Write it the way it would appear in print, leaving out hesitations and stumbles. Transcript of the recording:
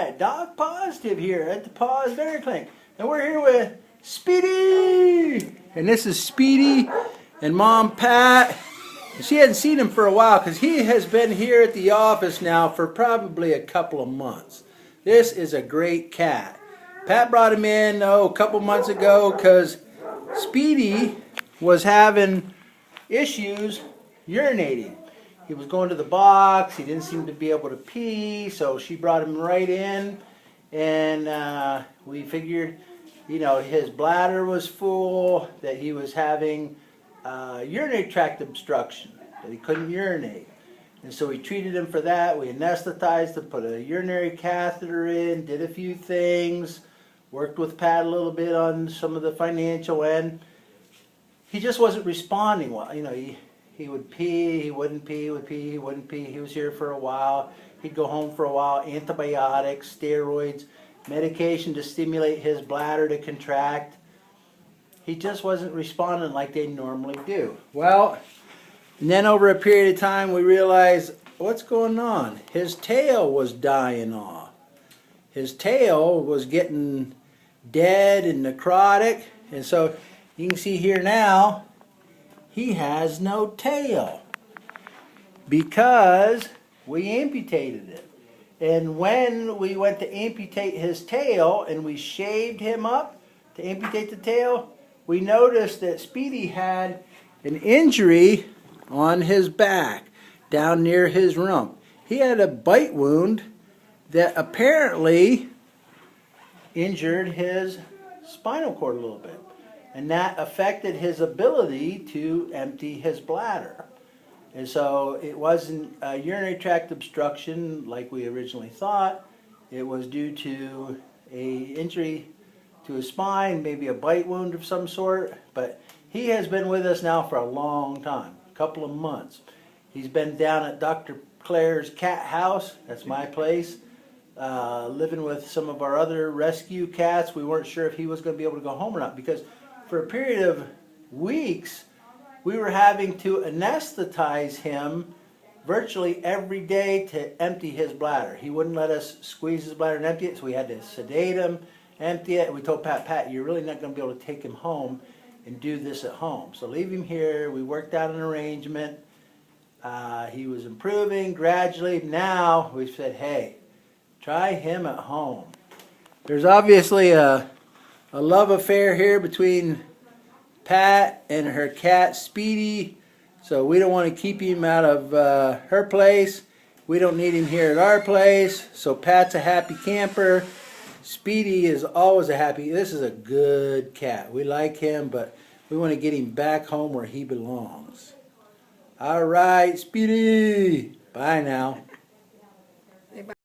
Alright, Doc Pawsitive here at the Paws Veterinary Clinic. And we're here with Speedy! And this is Speedy and Mom Pat. She hadn't seen him for a while because he has been here at the office now for probably a couple of months. This is a great cat. Pat brought him in a couple months ago because Speedy was having issues urinating. He was going to the box, he didn't seem to be able to pee, so she brought him right in, and we figured, you know, his bladder was full, that he was having urinary tract obstruction, that he couldn't urinate. And so we treated him for that. We anesthetized him, put a urinary catheter in, did a few things, worked with Pat a little bit on some of the financial end. He just wasn't responding well. You know, he would pee, he wouldn't pee, he would pee, he wouldn't pee. He was here for a while. He'd go home for a while. Antibiotics, steroids, medication to stimulate his bladder to contract. He just wasn't responding like they normally do. Well, and then over a period of time we realized, what's going on? His tail was dying off. His tail was getting dead and necrotic, and so you can see here now he has no tail because we amputated it. And when we went to amputate his tail and we shaved him up to amputate the tail, we noticed that Speedy had an injury on his back down near his rump. He had a bite wound that apparently injured his spinal cord a little bit. And that affected his ability to empty his bladder. And so it wasn't a urinary tract obstruction like we originally thought. It was due to an injury to his spine, maybe a bite wound of some sort. But he has been with us now for a long time, a couple of months. He's been down at Dr. Claire's cat house, that's my place, living with some of our other rescue cats. We weren't sure if he was going to be able to go home or not, because for a period of weeks, we were having to anesthetize him virtually every day to empty his bladder. He wouldn't let us squeeze his bladder and empty it, so we had to sedate him, empty it. And we told Pat, you're really not going to be able to take him home and do this at home. So leave him here. We worked out an arrangement. He was improving gradually. Now we said, hey, try him at home. There's obviously a love affair here between Pat and her cat Speedy, so we don't want to keep him out of her place. We don't need him here at our place, so Pat's a happy camper. Speedy is always a happy. This is a good cat. We like him, but we want to get him back home where he belongs. All right, Speedy. Bye now.